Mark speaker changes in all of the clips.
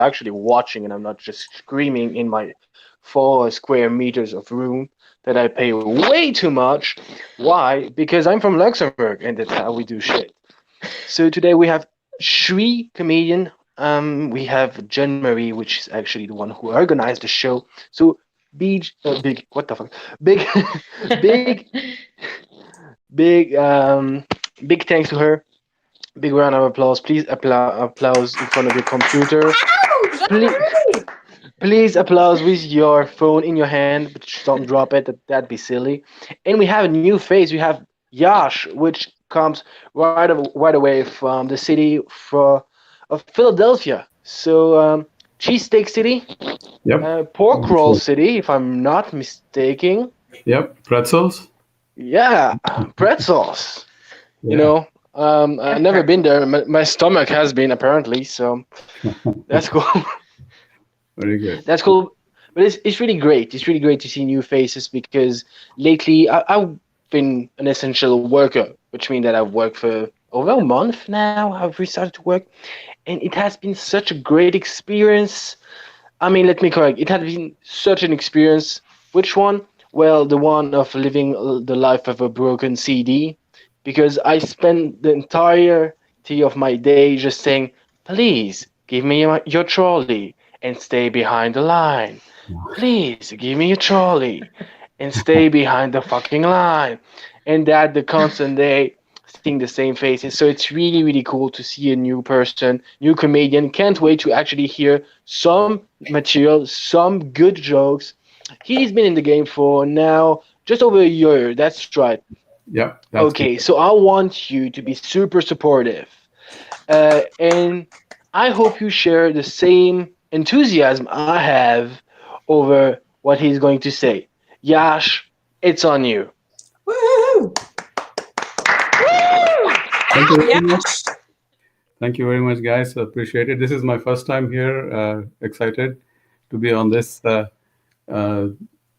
Speaker 1: actually watching and I'm not just screaming in my 4 square meters of room that I pay way too much. Why? Because I'm from Luxembourg and that's how we do shit. So today we have three comedian. We have Jean Marie, which is actually the one who organized the show. So what the fuck, big, big, big, big thanks to her. Big round of applause. Please applause in front of your computer. Please, please applause with your phone in your hand, but just don't drop it. That'd be silly. And we have a new face. We have Yash, which comes right away from the city of Philadelphia. So cheesesteak city,
Speaker 2: Yep.
Speaker 1: pork roll city, if I'm not mistaken.
Speaker 2: Yep. Pretzels.
Speaker 1: Yeah, pretzels. You
Speaker 2: Yeah.
Speaker 1: know, I've never been there. My stomach has been apparently, so that's cool.
Speaker 2: Very good.
Speaker 1: That's cool. But it's really great. It's really great to see new faces because lately I've been an essential worker, which means that I've worked for over a month now. I've restarted to work, and it has been such a great experience. I mean, let me correct. It has been such an experience. Which one? Well, the one of living the life of a broken CD, because I spent the entirety of my day just saying, "Please give me your trolley and stay behind the line. Please give me a trolley and stay behind the fucking line." And that the constant day seeing the same faces. So it's really, really cool to see a new person, new comedian. Can't wait to actually hear some material, some good jokes. He's been in the game for now just over a year. That's right.
Speaker 2: Yep. That's good.
Speaker 1: Okay, so I want you to be super supportive. And I hope you share the same enthusiasm I have over what he's going to say. Yash, it's on you.
Speaker 3: Woohoo!
Speaker 2: Thank you very much.
Speaker 3: Yes.
Speaker 2: Thank you very much, guys. Appreciate it. This is my first time here. Excited to be on uh,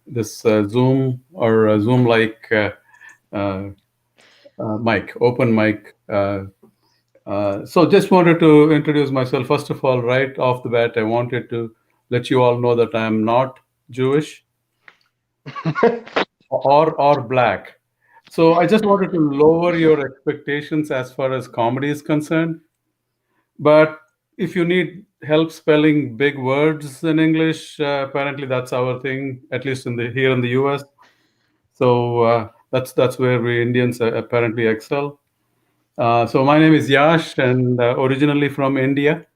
Speaker 2: this Zoom or Zoom like uh, mic, open mic. So just wanted to introduce myself. First of all, right off the bat, I wanted to let you all know that I am not Jewish or black. So I just wanted to lower your expectations as far as comedy is concerned. But if you need help spelling big words in English, apparently that's our thing, at least in the here in the US. So that's where we Indians apparently excel. So my name is Yash, and originally from India.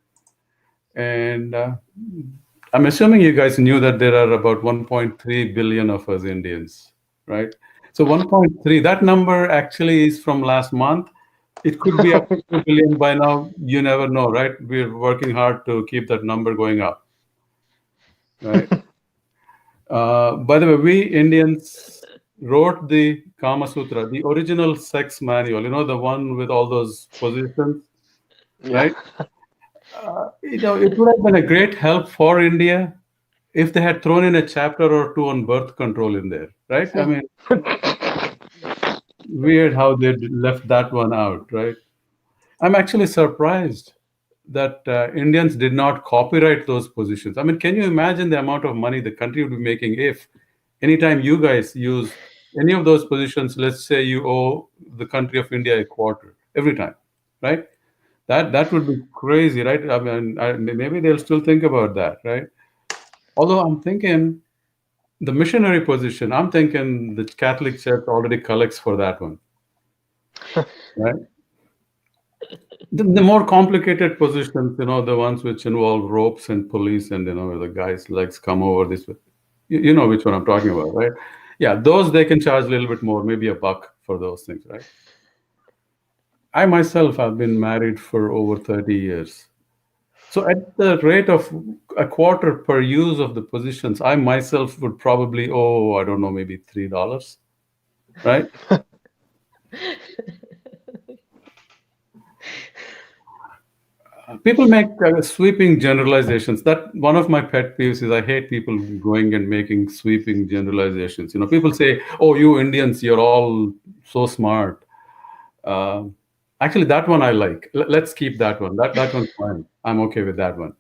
Speaker 2: And I'm assuming you guys knew that there are about 1.3 billion of us Indians, right? So 1.3, that number actually is from last month. It could be up to 2 billion by now. You never know, right? We're working hard to keep that number going up, right? By the way, we Indians wrote the Kama Sutra, the original sex manual, the one with all those positions,
Speaker 1: Yeah.
Speaker 2: right? It would have been a great help for India if they had thrown in a chapter or two on birth control in there, right? I mean, weird how they left that one out, right? I'm actually surprised that Indians did not copyright those positions. I mean, can you imagine the amount of money the country would be making if anytime you guys use any of those positions, let's say you owe the country of India a quarter every time, right? That would be crazy, right? I mean, maybe they'll still think about that, right? Although I'm thinking the missionary position, I'm thinking the Catholic Church already collects for that one, right? The more complicated positions, the ones which involve ropes and pulleys and, where the guy's legs come over this way. You know which one I'm talking about, right? Yeah, those they can charge a little bit more, maybe a buck for those things, right? I myself have been married for over 30 years. So at the rate of a quarter per use of the positions, I myself would probably owe, I don't know, maybe $3, right? People make sweeping generalizations. That one of my pet peeves is I hate people going and making sweeping generalizations. People say, "Oh, you Indians, you're all so smart." Uh, Actually, that one I like. Let's keep that one. That one's fine. I'm okay with that one.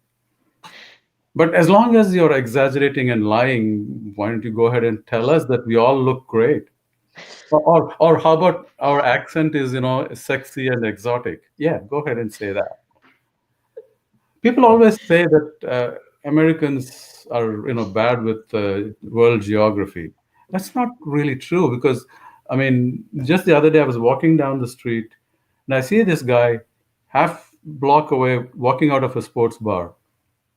Speaker 2: But as long as you're exaggerating and lying, why don't you go ahead and tell us that we all look great? Or how about our accent is, sexy and exotic? Yeah, go ahead and say that. People always say that Americans are, bad with world geography. That's not really true because, I mean, just the other day I was walking down the street and I see this guy half block away walking out of a sports bar.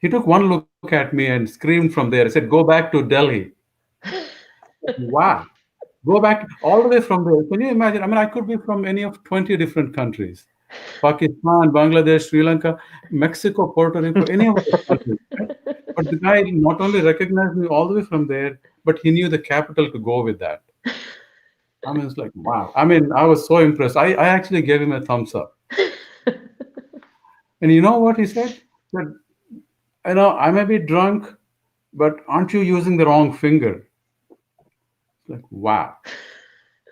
Speaker 2: He took one look at me and screamed from there. He said, "Go back to Delhi." Wow. Go back all the way from there. Can you imagine? I mean, I could be from any of 20 different countries. Pakistan, Bangladesh, Sri Lanka, Mexico, Puerto Rico, any of those countries. Right? But the guy not only recognized me all the way from there, but he knew the capital to go with that. I mean, it's like, wow. I mean, I was so impressed. I actually gave him a thumbs up. And you know what he said? He said, I may be drunk, but aren't you using the wrong finger? It's like, wow.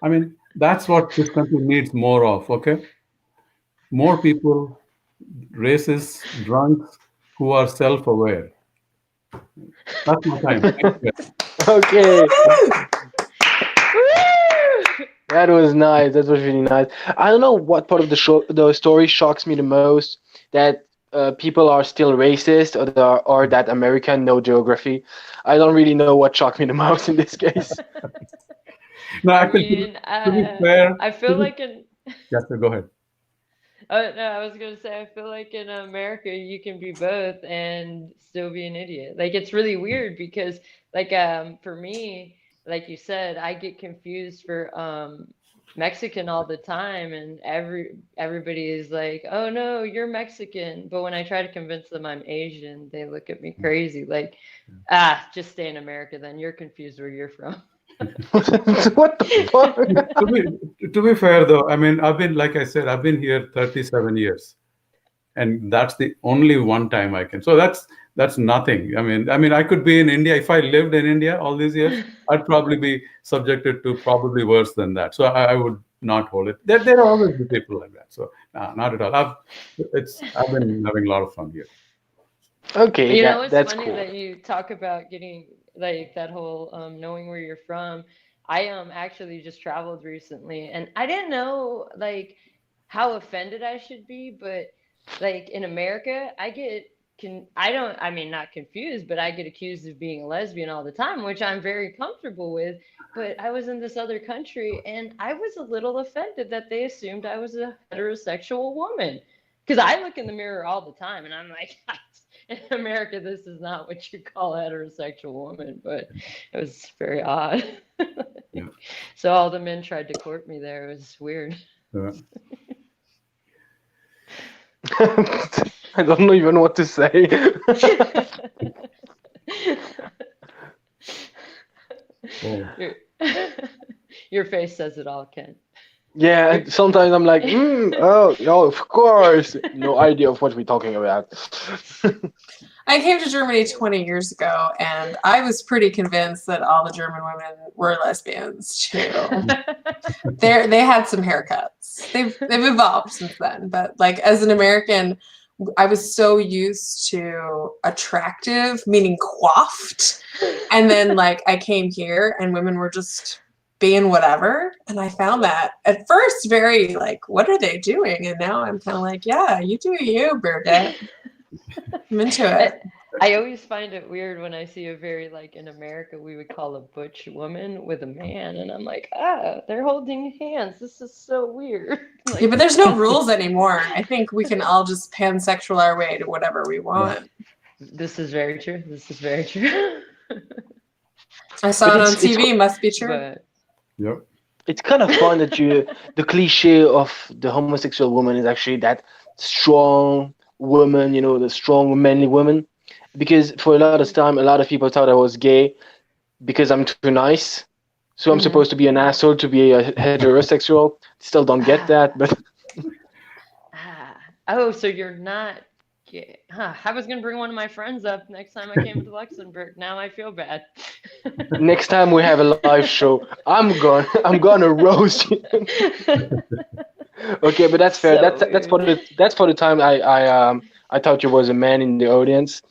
Speaker 2: I mean, that's what this country needs more of, okay? More people, racists, drunks who are self aware. That's my time. Thank you.
Speaker 1: Okay,
Speaker 3: Woo!
Speaker 1: that was nice. That was really nice. I don't know what part of the story shocks me the most. That people are still racist, or that American know geography. I don't really know what shocked me the most in this case.
Speaker 2: No,
Speaker 3: I
Speaker 2: actually,
Speaker 3: mean,
Speaker 2: to be fair,
Speaker 3: I
Speaker 2: to
Speaker 3: feel
Speaker 2: be,
Speaker 3: like in
Speaker 2: yes, sir, go ahead.
Speaker 3: oh no, I was gonna say I feel like in America you can be both and still be an idiot. Like it's really weird because like for me, like you said, I get confused for Mexican all the time and everybody is like, "Oh no, you're Mexican." But when I try to convince them I'm Asian, they look at me crazy like, "Ah, just stay in America then. You're confused where you're from."
Speaker 1: What the fuck?
Speaker 2: To be fair, though, I mean, like I said, I've been here 37 years, and that's the only one time I can. So that's nothing. I mean, I could be in India. If I lived in India all these years, I'd probably be subjected to probably worse than that. So I would not hold it. There are always the people like that. So not at all. I've been having a lot of fun here.
Speaker 1: Okay,
Speaker 3: You know, it's
Speaker 1: that's
Speaker 3: funny
Speaker 1: cool.
Speaker 3: that you talk about getting like that whole knowing where you're from. I actually just traveled recently and I didn't know like how offended I should be, but like in America, I don't I mean not confused, but I get accused of being a lesbian all the time, which I'm very comfortable with. But I was in this other country and I was a little offended that they assumed I was a heterosexual woman. Because I look in the mirror all the time and I'm like, in America, this is not what you call a heterosexual woman, but it was very odd.
Speaker 2: Yeah.
Speaker 3: So all the men tried to court me there. It was weird.
Speaker 2: Uh,
Speaker 1: I don't know even what to say.
Speaker 2: oh.
Speaker 3: your, your face says it all, Ken.
Speaker 1: Yeah, and sometimes I'm like, oh, of course. No idea of what we're talking about.
Speaker 4: I came to Germany 20 years ago, and I was pretty convinced that all the German women were lesbians too. They had some haircuts. They've evolved since then, but like as an American, I was so used to attractive, meaning coiffed, and then like I came here and women were just being whatever, and I found that at first very like, what are they doing? And now I'm kind of like, yeah, you do you, Birgit. I'm into it.
Speaker 3: I always find it weird when I see a very like in America we would call a butch woman with a man, and I'm like, they're holding hands. This is so weird. Like,
Speaker 4: Yeah, but there's no rules anymore. I think we can all just pansexual our way to whatever we want.
Speaker 3: this is very true. This is very true.
Speaker 4: I saw
Speaker 1: But
Speaker 4: it on
Speaker 1: it's
Speaker 4: TV. Must be true.
Speaker 3: But
Speaker 2: Yep.
Speaker 1: it's kind of fun that the cliche of the homosexual woman is actually that strong woman, the strong manly woman. Because for a lot of time, a lot of people thought I was gay because I'm too nice. So I'm supposed to be an asshole to be a heterosexual. Still don't get that, but
Speaker 3: oh, so you're not gay. Huh. I was gonna bring one of my friends up next time I came to Luxembourg. Now I feel bad.
Speaker 1: next time we have a live show, I'm gonna roast you. Okay, but that's fair.
Speaker 3: So
Speaker 1: That's for the time I thought you was a man in the audience.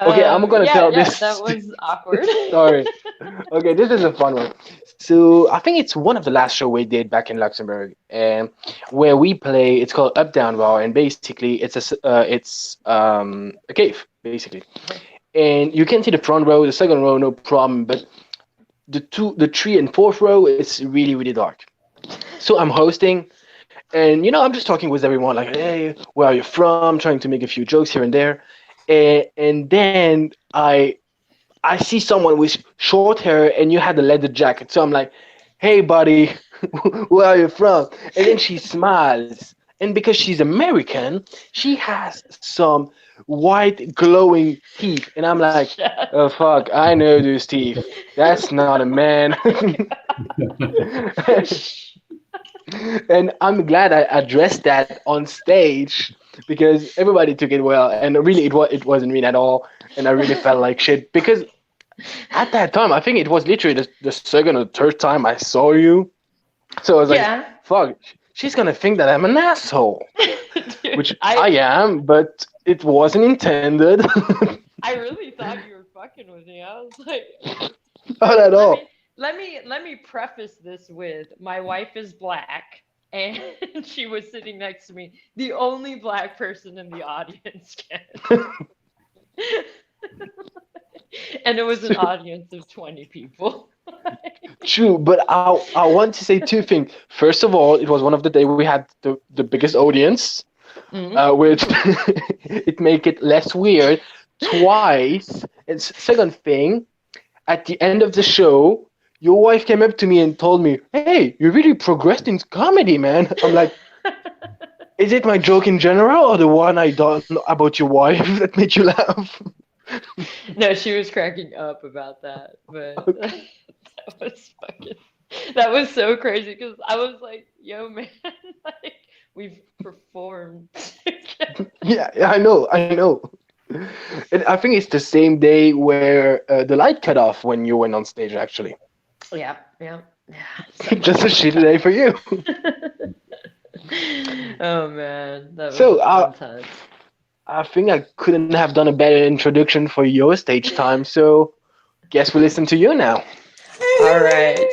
Speaker 1: Okay, I'm gonna
Speaker 3: Yeah,
Speaker 1: tell
Speaker 3: yeah,
Speaker 1: this.
Speaker 3: that was awkward.
Speaker 1: Sorry. Okay, this is a fun one. So I think it's one of the last show we did back in Luxembourg, where we play. It's called Up Down Bar, and basically it's a cave basically, and you can see the front row, the second row, no problem, but the three and fourth row, it's really really dark. So I'm hosting, and I'm just talking with everyone like, hey, where are you from? Trying to make a few jokes here and there, and then I see someone with short hair and you had a leather jacket. So I'm like, hey, buddy, where are you from? And then she smiles. And because she's American, she has some white glowing teeth. And I'm like,
Speaker 3: Shut
Speaker 1: oh, fuck, I know those teeth. That's not a man. And I'm glad I addressed that on stage because everybody took it well. And really, it wasn't mean at all. And I really felt like shit because at that time, I think it was literally the second or third time I saw you. So I was like,
Speaker 3: Yeah.
Speaker 1: fuck, she's gonna think that I'm an asshole.
Speaker 3: Dude,
Speaker 1: Which I am, but it wasn't intended.
Speaker 3: I really thought you were fucking with me. I was like,
Speaker 1: Not at all.
Speaker 3: let me preface this with my wife is black and she was sitting next to me, the only black person in the audience. And it was an audience of 20 people.
Speaker 1: True, but I want to say two things. First of all, it was one of the day we had the biggest audience, which it make it less weird. Twice, and second thing, at the end of the show, your wife came up to me and told me, "Hey, you really progressed in comedy, man." I'm like, is it my joke in general or the one I done about your wife that made you laugh?
Speaker 3: No, she was cracking up about that, but that was so crazy because I was like, yo man, like we've performed together.
Speaker 1: Yeah, I know. And I think it's the same day where the light cut off when you went on stage, actually.
Speaker 3: Yeah.
Speaker 1: Just a shitty day for you.
Speaker 3: Oh man, that was
Speaker 1: So,
Speaker 3: a fun time.
Speaker 1: I think I couldn't have done a better introduction for your stage time, so guess we listen to you now.
Speaker 3: All right.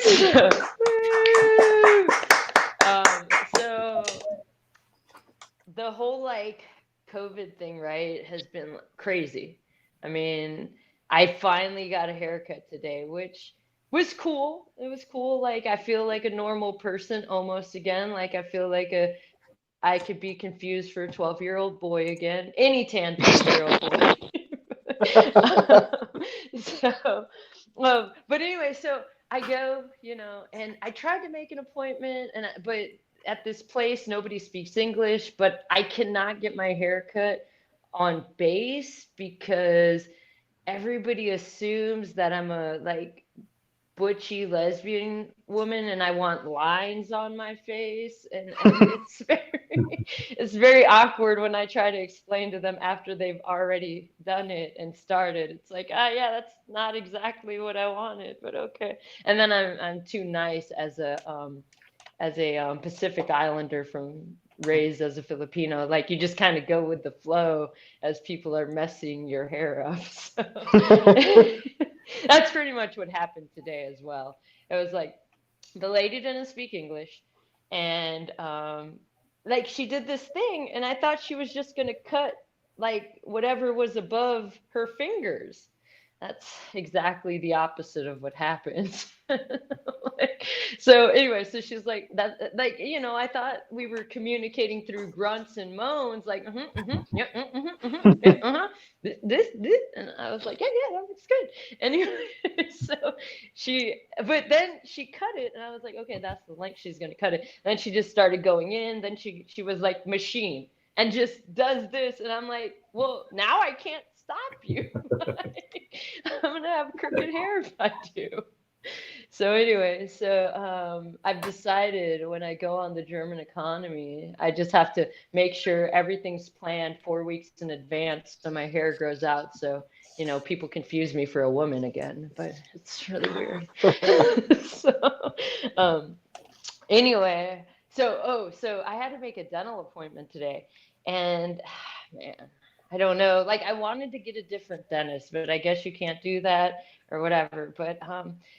Speaker 3: So the whole like COVID thing, right, has been crazy. I mean, I finally got a haircut today, which was cool. It was cool. Like I feel like a normal person almost again. Like I feel like I could be confused for a 12-year-old boy again. Any 10-year-old boy. So, but anyway, so I go, and I tried to make an appointment, but at this place, nobody speaks English, but I cannot get my hair cut on base because everybody assumes that I'm a like butchy lesbian woman and I want lines on my face and it's very awkward when I try to explain to them after they've already done it and started. It's like, yeah, that's not exactly what I wanted, but okay. And then I'm too nice as a Pacific Islander raised as a Filipino. Like you just kind of go with the flow as people are messing your hair up. So that's pretty much what happened today as well. It was like the lady didn't speak English, and like she did this thing, and I thought she was just gonna cut like whatever was above her fingers. That's exactly the opposite of what happens. So anyway, so she's like that, like I thought we were communicating through grunts and moans, like yeah, yeah, this, and I was like, yeah, that looks good. Anyway, so but then she cut it, and I was like, okay, that's the length she's gonna cut it. And then she just started going in. Then she was like machine and just does this, and I'm like, well, now I can't stop you. I'm gonna have crooked hair if I do. So anyway, I've decided when I go on the German economy, I just have to make sure everything's planned 4 weeks in advance so my hair grows out. So people confuse me for a woman again, but it's really weird. Anyway, so I had to make a dental appointment today, and man, I don't know. Like I wanted to get a different dentist, but I guess you can't do that or whatever. But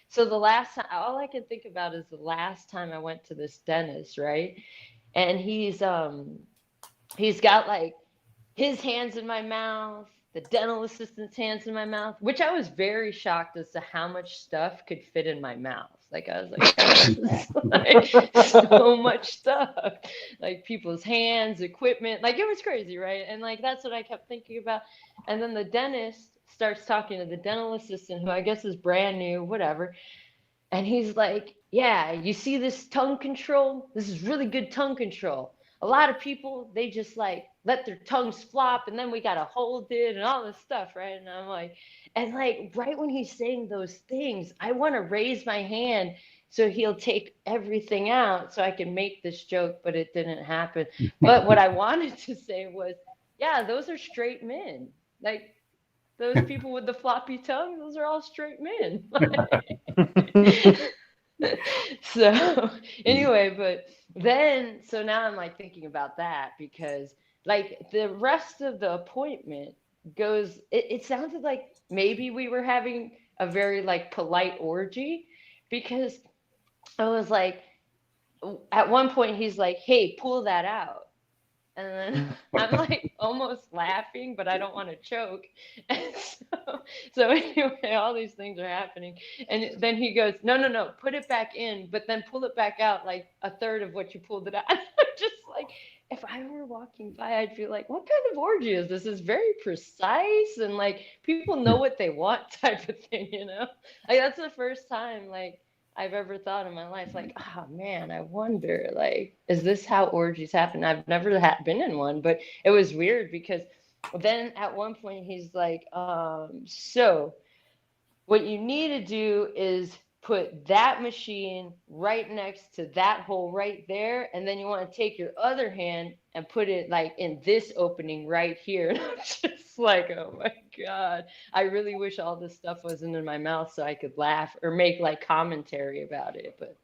Speaker 3: so the last time, all I can think about is the last time I went to this dentist, right? And he's got like his hands in my mouth, the dental assistant's hands in my mouth, which I was very shocked as to how much stuff could fit in my mouth. Like I was like, this is like so much stuff, like people's hands, equipment, like it was crazy, right? And like that's what I kept thinking about. And then the dentist starts talking to the dental assistant, who I guess is brand new, whatever. And he's like, yeah, you see this tongue control? This is really good tongue control. A lot of people, they just like let their tongues flop and then we got to hold it and all this stuff, right? And I'm like, and like right when he's saying those things, I want to raise my hand so he'll take everything out so I can make this joke, but it didn't happen. But what I wanted to say was, yeah, those are straight men. Like, those people with the floppy tongue, those are all straight men. So anyway, but then so now I'm like thinking about that because like the rest of the appointment goes, it sounded like maybe we were having a very like polite orgy because I was like, at one point he's like, hey, pull that out. And then I'm like almost laughing, but I don't want to choke. And so anyway, all these things are happening. And then he goes, no, put it back in, but then pull it back out like a third of what you pulled it out. I'm just like, if I were walking by, I'd feel like, what kind of orgy is this? It's very precise and like people know what they want type of thing, you know? Like that's the first time like I've ever thought in my life, like, oh man, I wonder, like, is this how orgies happen? I've never been in one, but it was weird because then at one point he's like, so what you need to do is put that machine right next to that hole right there, and then you want to take your other hand and put it like in this opening right here. And I'm just like, oh my God, I really wish all this stuff wasn't in my mouth so I could laugh or make like commentary about it, but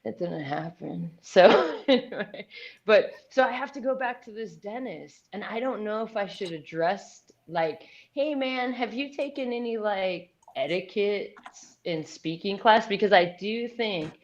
Speaker 3: it didn't happen. So anyway, but so I have to go back to this dentist, and I don't know if I should address like, hey man, have you taken any like etiquette in speaking class? Because I do think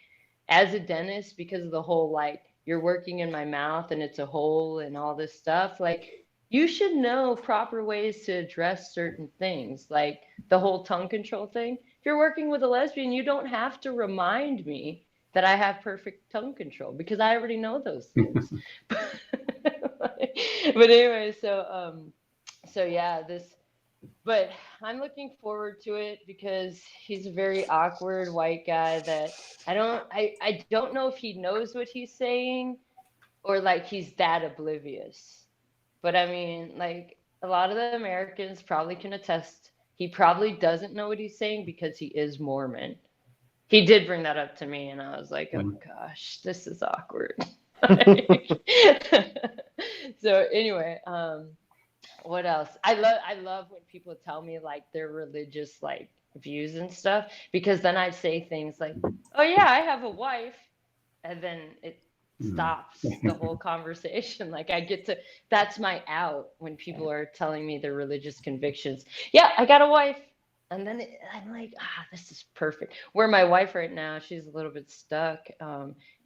Speaker 3: as a dentist, because of the whole like you're working in my mouth and it's a hole and all this stuff, like you should know proper ways to address certain things, like the whole tongue control thing. If you're working with a lesbian, you don't have to remind me that I have perfect tongue control because I already know those things. But anyway, so yeah, but I'm looking forward to it because he's a very awkward white guy that I don't know if he knows what he's saying or like he's that oblivious. But I mean, like a lot of the Americans probably can attest, he probably doesn't know what he's saying because he is Mormon. He did bring that up to me and I was like, oh my gosh, this is awkward. So anyway, what else? I love when people tell me like their religious like views and stuff, because then I say things like, oh yeah, I have a wife, and then it stops the whole conversation. Like that's my out when people are telling me their religious convictions. Yeah, I got a wife. And then I'm like, this is perfect. Where my wife right now, she's a little bit stuck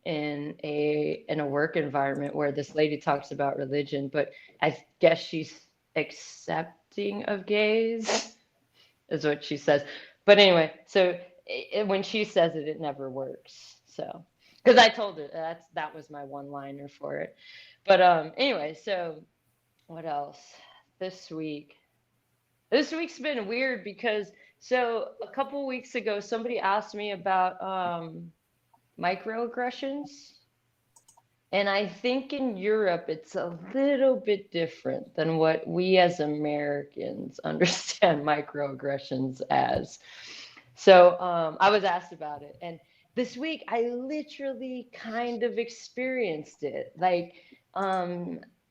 Speaker 3: in a work environment where this lady talks about religion, but I guess she's accepting of gays, is what she says. But anyway, so when she says it, it never works. So, because I told her that was my one-liner for it. But anyway, so what else this week? This week's been weird because so a couple weeks ago, somebody asked me about microaggressions. And I think in Europe, it's a little bit different than what we as Americans understand microaggressions as. So I was asked about it. And this week, I literally kind of experienced it. Like,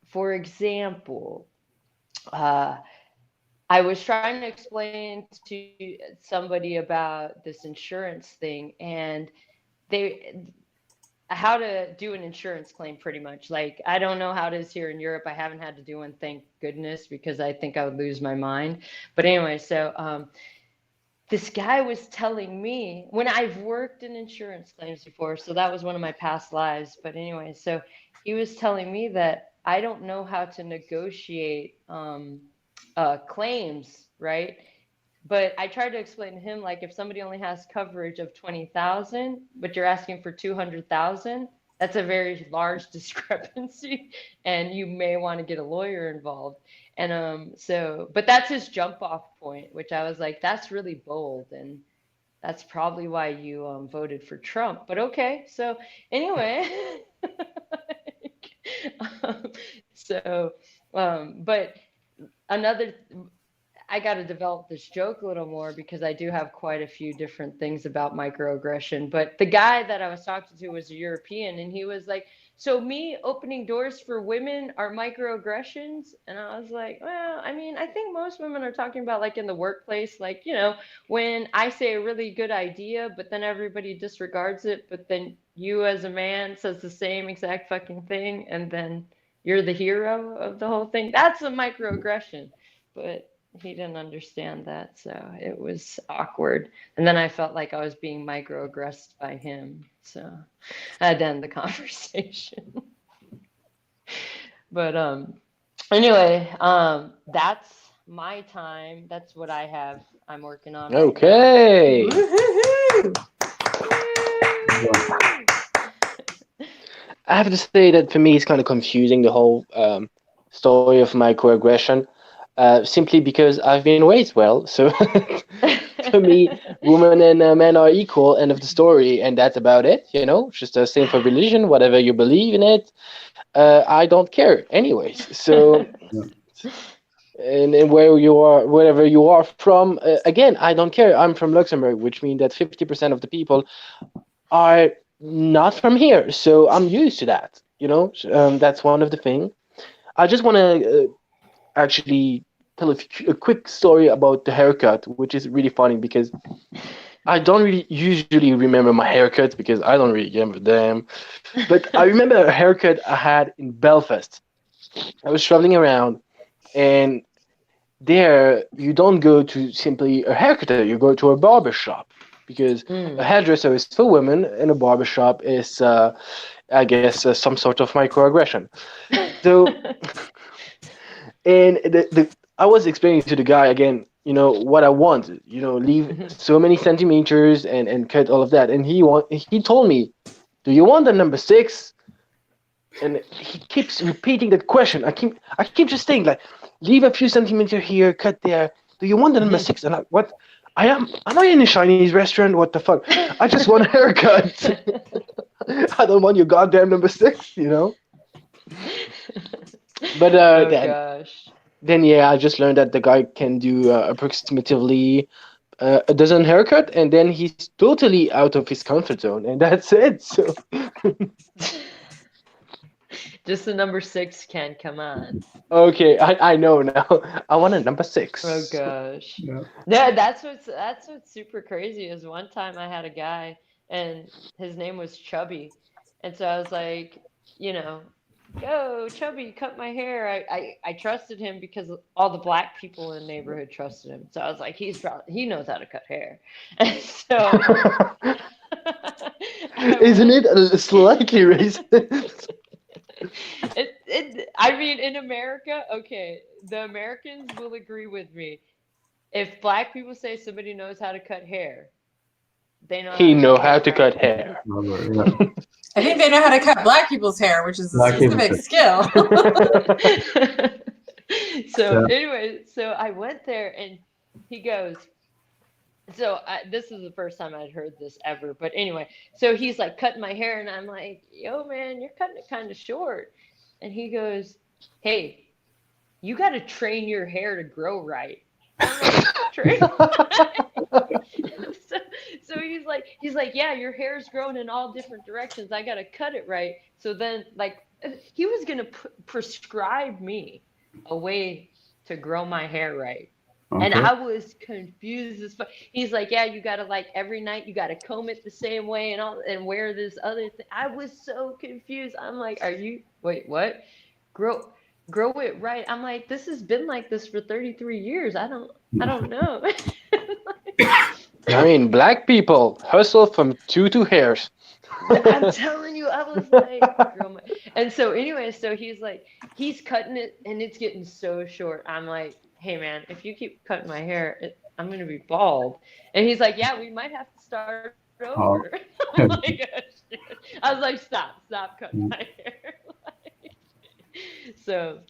Speaker 3: for example, I was trying to explain to somebody about this insurance thing, and how to do an insurance claim pretty much. Like, I don't know how it is here in Europe. I haven't had to do one, thank goodness, because I think I would lose my mind. But anyway, so this guy was telling me when I've worked in insurance claims before, so that was one of my past lives. But anyway, so he was telling me that I don't know how to negotiate claims, right? But I tried to explain to him, like, if somebody only has coverage of 20,000, but you're asking for 200,000, that's a very large discrepancy, and you may want to get a lawyer involved. And so, but that's his jump off point, which I was like, that's really bold, and that's probably why you voted for Trump. But okay, so anyway, um, so, but another I got to develop this joke a little more because I do have quite a few different things about microaggression. But the guy that I was talking to was a European, and he was like, "So me opening doors for women are microaggressions?" And I was like, "Well, I mean, I think most women are talking about like in the workplace, like, when I say a really good idea, but then everybody disregards it, but then you as a man says the same exact fucking thing, and then you're the hero of the whole thing. That's a microaggression." But he didn't understand that, so it was awkward. And then I felt like I was being microaggressed by him, so I had to end the conversation. But anyway, that's my time. That's what I have. I'm working on right now.
Speaker 1: Okay.
Speaker 4: Woohoo!
Speaker 1: I have to say that for me, it's kind of confusing, the whole story of microaggression, simply because I've been raised well. So for me, women and men are equal, end of the story, and that's about it. Just the same for religion, whatever you believe in it. I don't care, anyways. So. And where you are, wherever you are from, again, I don't care. I'm from Luxembourg, which means that 50% of the people are not from here, so I'm used to that. That's one of the things. I just want to actually tell a quick story about the haircut, which is really funny because I don't really usually remember my haircuts because I don't really remember them. But I remember a haircut I had in Belfast. I was traveling around, and there you don't go to simply a haircutter, you go to a barber shop, because a hairdresser is for women and a barber shop is I guess some sort of microaggression. So and I was explaining to the guy again, what I want, leave so many centimeters and cut all of that, and he told me, do you want the number 6? And he keeps repeating that question. I keep just saying, like, leave a few centimeters here, cut there. Do you want the number 6? And what? Am I in a Chinese restaurant? What the fuck? I just want a haircut. I don't want your goddamn number 6, But
Speaker 3: gosh.
Speaker 1: Then yeah, I just learned that the guy can do approximately a dozen haircut, and then he's totally out of his comfort zone, and that's it. So.
Speaker 3: Just the number 6 can't come on.
Speaker 1: Okay, I know now. I want a number 6.
Speaker 3: Oh gosh.
Speaker 2: Yeah.
Speaker 3: That's what's super crazy is one time I had a guy and his name was Chubby. And so I was like, go Chubby, cut my hair. I trusted him because all the black people in the neighborhood trusted him. So I was like, he knows how to cut hair. And so
Speaker 1: Isn't it slightly racist?
Speaker 3: I mean, in America, okay, the Americans will agree with me. If black people say somebody knows how to cut hair, they know
Speaker 1: how to cut hair.
Speaker 4: I think they know how to cut black people's hair, which is a specific skill.
Speaker 3: So anyway, so I went there and he goes, this is the first time I'd heard this ever, but anyway, so he's like cutting my hair and I'm like, yo man, you're cutting it kind of short. And he goes, hey, you got to train your hair to grow right. Train. So he's like, yeah, your hair's growing in all different directions. I got to cut it right. So then like he was going to prescribe me a way to grow my hair right. And
Speaker 2: Okay.
Speaker 3: I was confused as fuck. He's like, yeah, you gotta like every night you gotta comb it the same way and all and wear this other thing. I was so confused. I'm like, are you wait, what? Grow grow it right. I'm like, this has been like this for 33 years. I don't know.
Speaker 1: I mean, black people hustle from two to hairs.
Speaker 3: I'm telling you, I was like, girl, and so anyway, so he's like, he's cutting it and it's getting so short. I'm like, hey man, if you keep cutting my hair, I'm gonna be bald. And he's like, yeah, we might have to start over.
Speaker 2: Oh,
Speaker 3: I'm like, oh, shit. I was like, stop cutting my hair. So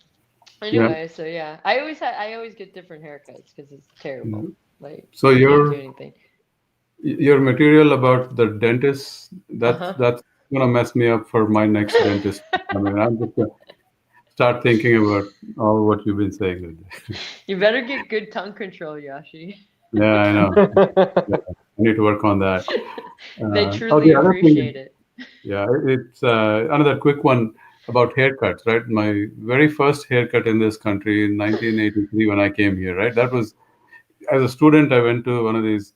Speaker 2: yeah.
Speaker 3: anyway, so yeah, I always get different haircuts because it's terrible. Like
Speaker 2: So
Speaker 3: you can't do
Speaker 2: your
Speaker 3: anything.
Speaker 2: your material about the dentist,
Speaker 3: Uh-huh.
Speaker 2: that's gonna mess me up for my next dentist. I mean, I'm just gonna start thinking about all what you've been saying.
Speaker 3: You better get good tongue control, Yashi.
Speaker 2: Yeah, I know. Yeah, I need to work on that.
Speaker 3: They
Speaker 2: Oh,
Speaker 3: truly
Speaker 2: the other thing is,
Speaker 3: appreciate it.
Speaker 2: yeah, it's another quick one about haircuts, right? My very first haircut in this country in 1983 when I came here, right? That was as a student. I went to one of these.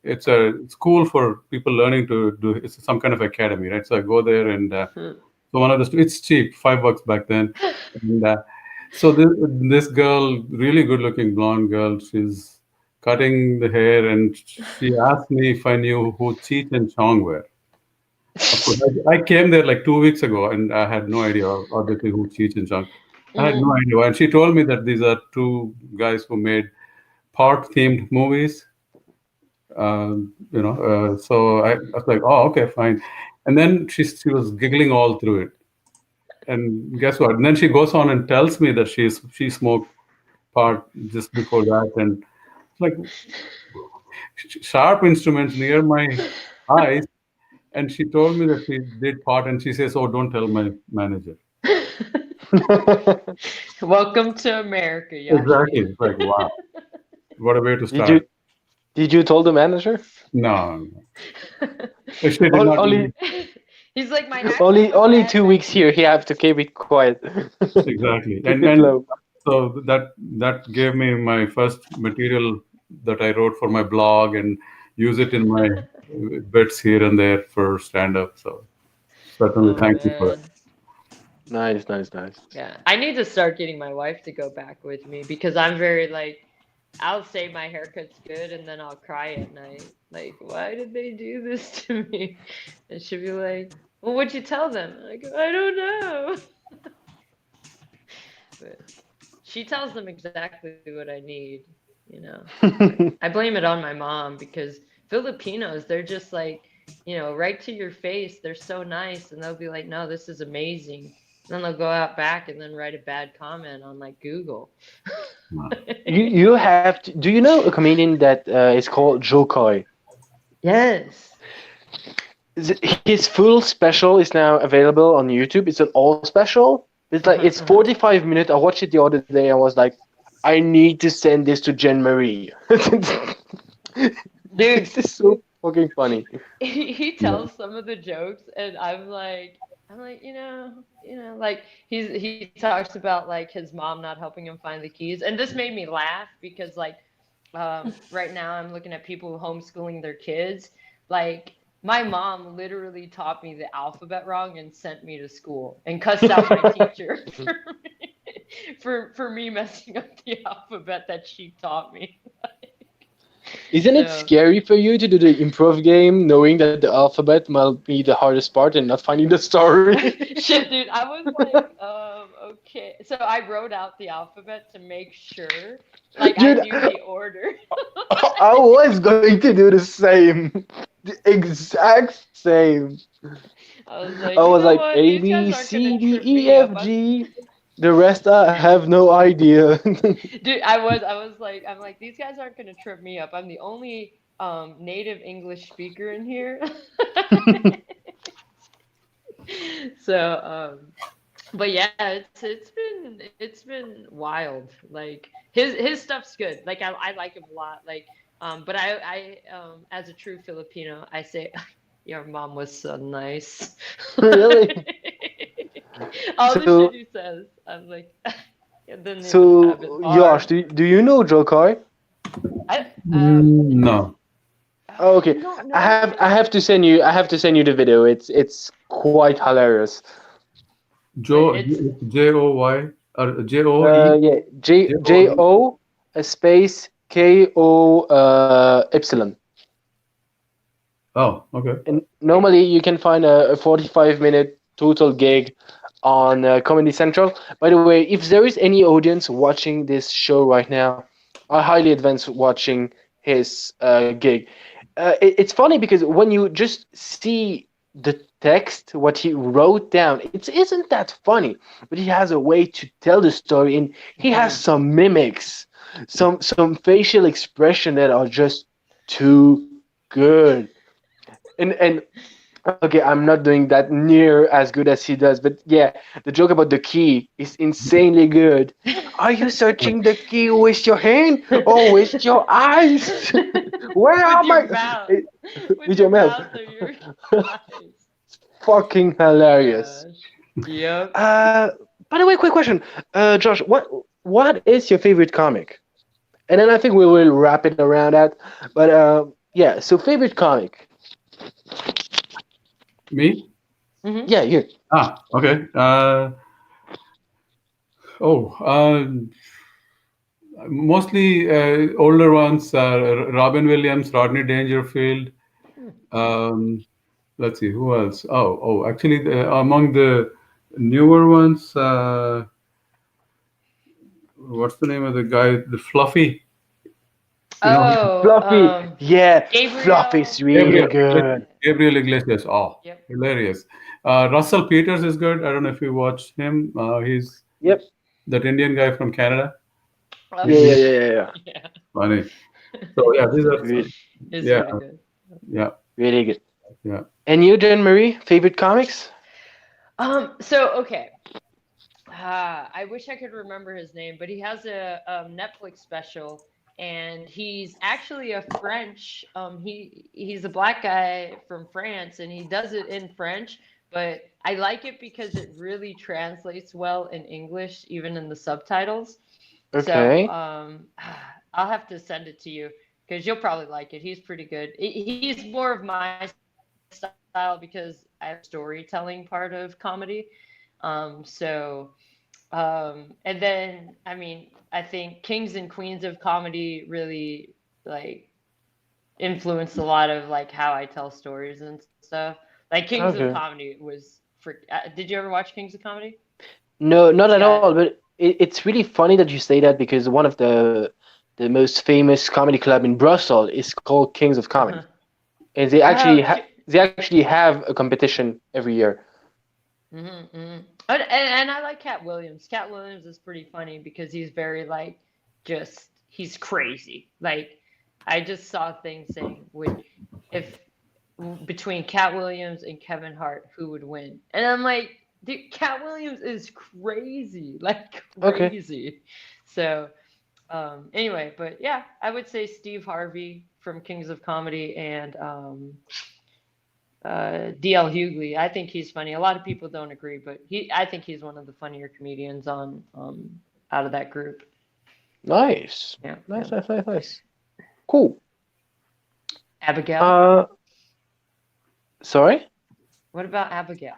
Speaker 2: It's a school for people learning to do. It's some kind of academy, right? So I go there, and so one of the it's cheap, $5 back then, and so this girl, really good-looking blonde girl, she's cutting the hair, and she asked me if I knew who Cheech and Chong were. Of course, I came there like 2 weeks ago, and I had no idea, obviously, who Cheech and Chong. I had no idea. And she told me that these are two guys who made part-themed movies. So I was like, oh, okay, fine. And then she was giggling all through it. And guess what? And then she goes on and tells me that she smoked pot just before that, and like sharp instruments near my eyes. And she told me that she did pot, and she says, "Oh, don't tell my manager."
Speaker 3: Welcome to America,
Speaker 2: Exactly.
Speaker 3: Yashi.
Speaker 2: It's like, wow, what a way to
Speaker 1: Did you
Speaker 2: start.
Speaker 1: did you told the manager?
Speaker 2: No, she did not.
Speaker 1: Only
Speaker 3: He's like, my accent
Speaker 1: only
Speaker 3: was
Speaker 1: only
Speaker 3: bad
Speaker 1: 2 weeks
Speaker 3: back
Speaker 1: here. He have to keep it quiet.
Speaker 2: Exactly.
Speaker 1: Keep
Speaker 2: And
Speaker 1: it
Speaker 2: and
Speaker 1: low.
Speaker 2: so that gave me my first material that I wrote for my blog and use it in my bits here and there for stand up. So certainly
Speaker 3: Oh
Speaker 2: thank you for
Speaker 3: man.
Speaker 1: Nice, nice, nice.
Speaker 3: Yeah. I need to start getting my wife to go back with me because I'm very like I'll say my haircut's good and then I'll cry at night. Like, why did they do this to me? And she'll be like, well, what'd you tell them? I go, I don't know. But she tells them exactly what I need, you know. I blame it on my mom because Filipinos, they're just like, right to your face. They're so nice and they'll be like, no, this is amazing. Then they'll go out back and then write a bad comment on like Google.
Speaker 1: You have to, do you know a comedian that is called Joe Coy?
Speaker 3: Yes.
Speaker 1: His full special is now available on YouTube. It's an all special. It's 45 minutes. I watched it the other day. I was like, I need to send this to Jen Marie.
Speaker 3: Dude,
Speaker 1: this is so fucking funny.
Speaker 3: he tells some of the jokes and I'm like, like he talks about like his mom not helping him find the keys. And this made me laugh because like right now I'm looking at people homeschooling their kids. Like my mom literally taught me the alphabet wrong and sent me to school and cussed out my teacher for me messing up the alphabet that she taught me.
Speaker 1: Isn't it scary for you to do the improv game knowing that the alphabet might be the hardest part and not finding the story?
Speaker 3: Shit, dude, I was like, okay. So I wrote out the alphabet to make sure, like,
Speaker 1: Dude,
Speaker 3: I knew the order.
Speaker 1: I was going to do the same. The exact same.
Speaker 3: I was like,
Speaker 1: A, B, C, D, E, F, G. The rest I have no idea.
Speaker 3: Dude, I'm like, these guys aren't gonna trip me up. I'm the only native English speaker in here. So, but yeah, it's been wild. Like his stuff's good. Like I like him a lot. Like, but I as a true Filipino, I say, your mom was so nice.
Speaker 1: Really?
Speaker 3: All the shit he says, I'm like.
Speaker 1: So, Josh, do you know Joe Coy?
Speaker 3: I
Speaker 2: No.
Speaker 1: Oh, okay.
Speaker 3: you don't
Speaker 1: I
Speaker 3: know
Speaker 1: have
Speaker 3: him?
Speaker 1: I have to send you the video. It's quite hilarious.
Speaker 2: Joe,
Speaker 3: It's
Speaker 2: Joy, or Joe.
Speaker 1: Yeah, J O a space K O epsilon.
Speaker 2: Oh, okay.
Speaker 1: And normally you can find a 45-minute total gig on Comedy Central. By the way, if there is any audience watching this show right now, I highly advise watching his gig. It's funny because when you just see the text, what he wrote down, it isn't that funny, but he has a way to tell the story, and he has
Speaker 3: Mhm.
Speaker 1: some mimics, some facial expression that are just too good. And okay, I'm not doing that near as good as he does, but yeah, the joke about the key is insanely good. Are you searching the key with your hand or with your eyes? Where
Speaker 3: With
Speaker 1: are
Speaker 3: your
Speaker 1: my
Speaker 3: mouth. With
Speaker 1: with
Speaker 3: your
Speaker 1: your mouth?
Speaker 3: mouth or your eyes.
Speaker 1: Fucking
Speaker 3: Oh my
Speaker 1: hilarious.
Speaker 3: gosh. Yep.
Speaker 1: Uh, by the way, quick question, Josh, what is your favorite comic? And then I think we will wrap it around that. But yeah, so favorite comic.
Speaker 2: Me?
Speaker 3: Hmm.
Speaker 1: Yeah, you.
Speaker 2: Okay. Oh, mostly older ones. Robin Williams, Rodney Dangerfield. Um, let's see, who else? Actually, among the newer ones, what's the name of the guy? The Fluffy. You know,
Speaker 3: Oh,
Speaker 1: Fluffy. Yeah,
Speaker 3: Gabriel.
Speaker 1: Fluffy's really
Speaker 2: Gabriel.
Speaker 1: good.
Speaker 2: Gabriel Iglesias. Oh,
Speaker 3: Yep.
Speaker 2: hilarious. Russell Peters is good. I don't know if you watched him. He's
Speaker 1: Yep.
Speaker 2: that Indian guy from Canada.
Speaker 3: Oh,
Speaker 1: Yeah,
Speaker 2: He's
Speaker 1: yeah,
Speaker 2: he's
Speaker 1: yeah, yeah, yeah.
Speaker 3: yeah.
Speaker 2: funny. So yeah, these are
Speaker 1: Really,
Speaker 3: It's
Speaker 2: yeah,
Speaker 3: really good.
Speaker 2: yeah,
Speaker 1: really good.
Speaker 2: yeah.
Speaker 1: And you, Jen Marie, favorite comics?
Speaker 3: So okay. I wish I could remember his name, but he has a Netflix special, and he's actually a French. He's a black guy from France, and he does it in French. But I like it because it really translates well in English, even in the subtitles. So
Speaker 1: Okay.
Speaker 3: I'll have to send it to you because you'll probably like it. He's pretty good. He's more of my style because I have storytelling part of comedy. So and then, I mean, I think Kings and Queens of Comedy really like influenced a lot of like how I tell stories and stuff. Like Kings of
Speaker 1: Okay.
Speaker 3: Comedy was for. Did you ever watch Kings of Comedy?
Speaker 1: No, not
Speaker 3: It's
Speaker 1: at
Speaker 3: got.
Speaker 1: all. But it's really funny that you say that because one of the most famous comedy club in Brussels is called Kings of Comedy,
Speaker 3: Uh-huh.
Speaker 1: and
Speaker 3: Oh,
Speaker 1: they actually have a competition every year.
Speaker 3: mm-hmm. And I like Cat Williams. Cat Williams is pretty funny because he's very like just he's crazy. Like I just saw things saying would if between Cat Williams and Kevin Hart, who would win? And I'm like, dude, Cat Williams is crazy, like
Speaker 1: Okay.
Speaker 3: crazy. So, anyway, but yeah, I would say Steve Harvey from Kings of Comedy and DL Hughley. I think he's funny. A lot of people don't agree, but I think he's one of the funnier comedians on out of that group.
Speaker 1: Nice.
Speaker 3: Yeah, yeah.
Speaker 1: Nice, nice, nice, nice. Cool.
Speaker 3: Abigail.
Speaker 1: Uh, sorry?
Speaker 3: What about Abigail?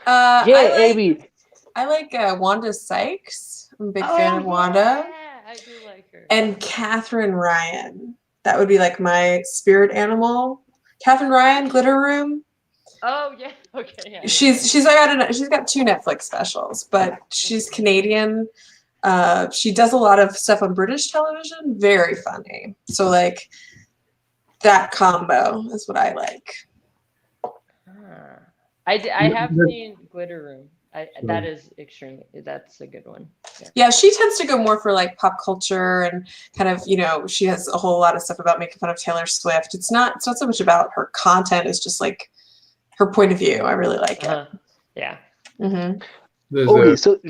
Speaker 1: Yeah, Abby.
Speaker 4: I like Wanda Sykes. I'm a big
Speaker 3: Oh
Speaker 4: fan of Wanda.
Speaker 3: yeah, I do like her.
Speaker 4: And Catherine Ryan. That would be like my spirit animal. Catherine Ryan, Glitter Room.
Speaker 3: Oh yeah, okay, yeah.
Speaker 4: She's got two Netflix specials, but she's Canadian. She does a lot of stuff on British television. Very funny. So like that combo is what I like.
Speaker 3: Ah. I have seen Glitter Room. That is that's a good one. Yeah.
Speaker 4: Yeah, she tends to go more for like pop culture and kind of, she has a whole lot of stuff about making fun of Taylor Swift. It's not so much about her content, it's just like her point of view. I really like it.
Speaker 3: Yeah.
Speaker 4: Mm-hmm.
Speaker 2: There's
Speaker 1: Okay,
Speaker 2: a
Speaker 1: so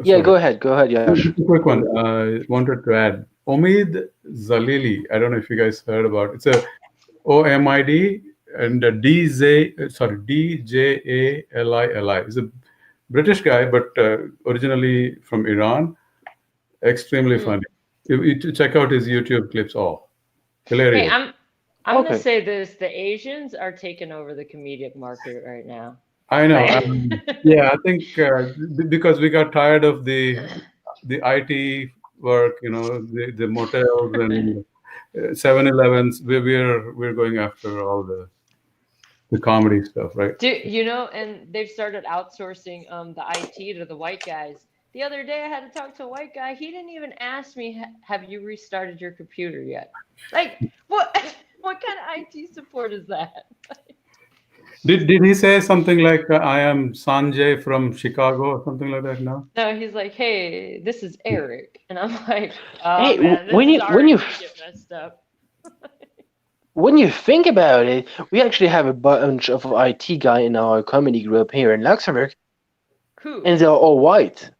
Speaker 1: yeah,
Speaker 2: sorry.
Speaker 1: go ahead, Yash.
Speaker 2: Just a quick one. I wanted to add Omid Zalili. I don't know if you guys heard about it. It's a OMID and a DJALILI. He's a British guy, but originally from Iran. Extremely funny. You check out his YouTube clips. Oh,
Speaker 3: Hey,
Speaker 2: hilarious.
Speaker 3: I'm gonna
Speaker 1: Okay.
Speaker 3: say this: the Asians are taking over the comedic market right now.
Speaker 2: I know.
Speaker 3: Like,
Speaker 2: Yeah, I think because we got tired of the IT work, the motels and 7-Elevens. We're going after all the comedy stuff, right?
Speaker 3: and they've started outsourcing the IT to the white guys. The other day, I had to talk to a white guy. He didn't even ask me, "Have you restarted your computer yet?" Like, what? What kind of IT support is that?
Speaker 2: Did he say something like I am Sanjay from Chicago or something like that? No.
Speaker 3: No, he's like, "Hey, this is Eric," and I'm like, "Oh
Speaker 1: Hey,
Speaker 3: man, this
Speaker 1: when
Speaker 3: is
Speaker 1: you when
Speaker 3: already
Speaker 1: you
Speaker 3: gonna get messed up."
Speaker 1: when you think about it, we actually have a bunch of IT guy in our comedy group here in Luxembourg,
Speaker 3: Who?
Speaker 1: and they're all white.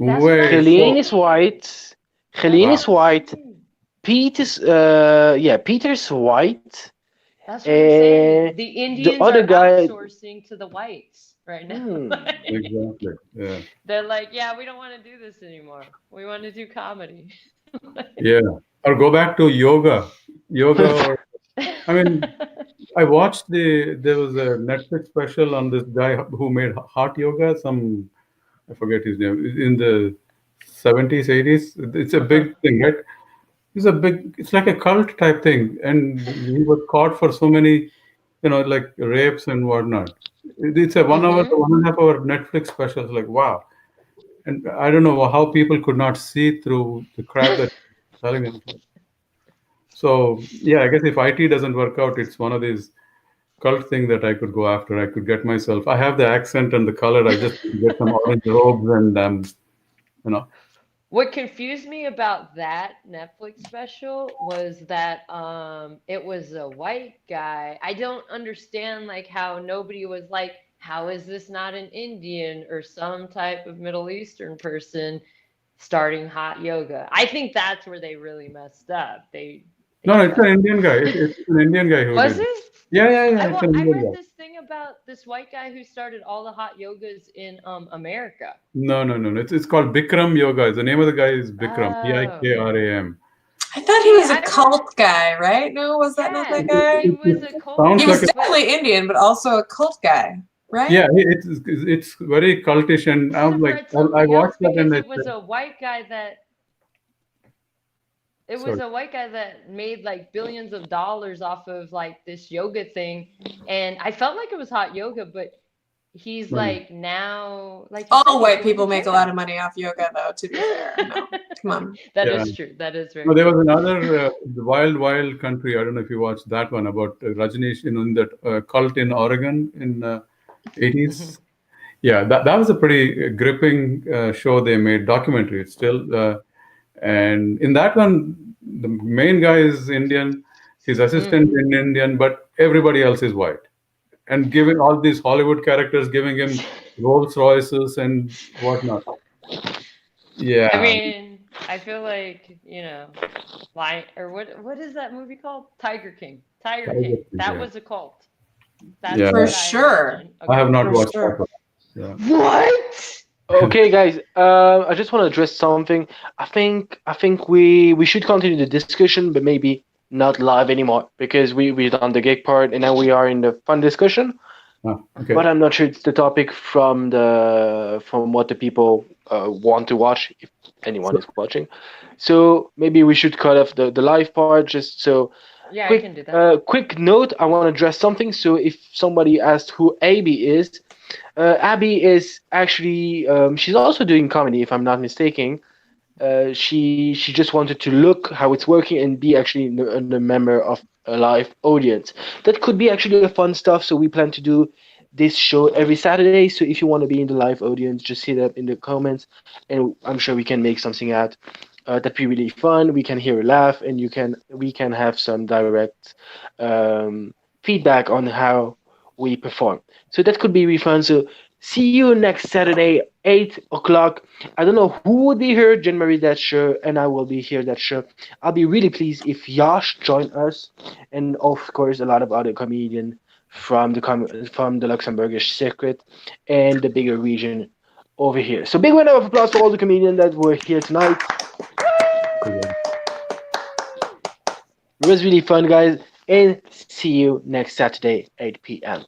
Speaker 3: That's what I'm
Speaker 2: Wait.
Speaker 1: Helene
Speaker 2: Oh,
Speaker 1: is
Speaker 3: saying.
Speaker 1: white.
Speaker 3: That's
Speaker 1: Helene
Speaker 3: what
Speaker 2: wow.
Speaker 1: is
Speaker 3: I'm
Speaker 1: white.
Speaker 3: saying.
Speaker 1: Peter's white.
Speaker 3: That's what I'm saying.
Speaker 1: And
Speaker 3: The
Speaker 1: the
Speaker 3: Indians
Speaker 1: other
Speaker 3: are
Speaker 1: guy,
Speaker 3: outsourcing to the whites right now.
Speaker 1: hmm,
Speaker 2: Exactly. Yeah.
Speaker 3: They're like, "Yeah, we don't want to do this anymore. We want to do comedy."
Speaker 2: Yeah. Or go back to yoga. Yoga. Or, I mean, I watched there was a Netflix special on this guy who made hot yoga. I forget his name. In the 70s, 80s. It's a
Speaker 3: Uh-huh.
Speaker 2: big thing, right? It's like a cult type thing. And he was caught for so many, like rapes and whatnot. It's a 1 hour,
Speaker 3: Mm-hmm.
Speaker 2: 1.5 hour Netflix special. It's like, wow. And I don't know how people could not see through the crap that telling him. So yeah, I guess if IT doesn't work out, it's one of these cult thing that I could go after. I could get myself. I have the accent and the color. I just get some orange robes and you know.
Speaker 3: What confused me about that Netflix special was that it was a white guy. I don't understand like how nobody was like, how is this not an Indian or some type of Middle Eastern person starting hot yoga? I think that's where they really messed up.
Speaker 2: No,
Speaker 3: They
Speaker 2: it's an Indian guy. It's an Indian guy who
Speaker 3: Was
Speaker 2: did it.
Speaker 3: it?
Speaker 2: Yeah, yeah, yeah. It's an
Speaker 3: I
Speaker 2: Indian
Speaker 3: read
Speaker 2: guy.
Speaker 3: this thing about this white guy who started all the hot yogas in America.
Speaker 2: No, no, no, no. It's called Bikram Yoga. The name of the guy is Bikram.
Speaker 3: Oh.
Speaker 2: Bikram.
Speaker 4: I thought he
Speaker 3: See,
Speaker 4: was a
Speaker 3: I read,
Speaker 4: cult guy, right? No, was that not
Speaker 3: yeah,
Speaker 4: that guy?
Speaker 3: he was a
Speaker 2: It
Speaker 3: cult
Speaker 2: sounds
Speaker 4: He
Speaker 2: like
Speaker 4: was
Speaker 3: guy,
Speaker 2: a
Speaker 3: but
Speaker 4: definitely Indian, but also a cult guy,
Speaker 2: yeah.
Speaker 4: right?
Speaker 2: It's very cultish, and
Speaker 3: must
Speaker 2: I'm
Speaker 3: have
Speaker 2: like,
Speaker 3: read
Speaker 2: I
Speaker 3: something else
Speaker 2: watched that and
Speaker 3: because
Speaker 2: I said,
Speaker 3: it was
Speaker 2: sorry.
Speaker 3: a white guy that made like billions of dollars off of like this yoga thing, and I felt like it was hot yoga, but he's
Speaker 2: No, no.
Speaker 3: like now, like you said,
Speaker 4: All
Speaker 3: he's
Speaker 4: white
Speaker 3: going to
Speaker 4: people make a lot
Speaker 3: jail.
Speaker 4: of money off yoga, though, to be fair. No, come on.
Speaker 3: That
Speaker 2: Yeah.
Speaker 3: is true. That is
Speaker 2: No,
Speaker 3: very
Speaker 2: there was
Speaker 3: true.
Speaker 2: another the Wild Wild Country. I don't know if you watched that one about Rajneesh in that cult in Oregon in
Speaker 3: Hmm.
Speaker 2: 80s. Yeah, that was a pretty gripping show they made, documentary. It's still, and in that one, the main guy is Indian, his assistant
Speaker 3: Mm.
Speaker 2: is Indian, but everybody else is white. And giving all these Hollywood characters, giving him Rolls Royces and whatnot.
Speaker 3: I
Speaker 2: Yeah,
Speaker 3: mean, I feel like, Lion or what is that movie called? Tiger King. Tiger King. That
Speaker 2: yeah,
Speaker 3: was a cult. That's
Speaker 2: yeah.
Speaker 4: For
Speaker 3: what I
Speaker 4: sure.
Speaker 3: imagine a
Speaker 2: I have
Speaker 3: cult
Speaker 2: not
Speaker 4: For
Speaker 3: is.
Speaker 2: watched that
Speaker 4: sure.
Speaker 2: one. Yeah.
Speaker 1: what? Okay, guys. I just want to address something. I think we should continue the discussion, but maybe not live anymore because we've done the gig part and now we are in the fun discussion.
Speaker 2: Okay.
Speaker 1: But I'm not sure it's the topic from what the people want to watch, if anyone
Speaker 2: So,
Speaker 1: is watching. So maybe we should cut off the live part just so
Speaker 3: Yeah, I can do that.
Speaker 1: quick note. I want to address something. So if somebody asked who Abby is, Abby is actually she's also doing comedy, if I'm not mistaken. She just wanted to look how it's working and be actually a member of a live audience. That could be actually a fun stuff. So we plan to do this show every Saturday. So if you want to be in the live audience, just hit up in the comments, and I'm sure we can make something out. That'd be really fun. We can hear a laugh, and we can have some direct feedback on how we perform. So that could be really fun. So see you next Saturday, 8 o'clock. I don't know who would be here. January that show, and I will be here that show. I'll be really pleased if Yash join us, and of course a lot of other comedians from the Luxembourgish circuit and the bigger region over here. So big round of applause for all the comedians that were here tonight. It was really fun, guys. And see you next Saturday, 8 p.m.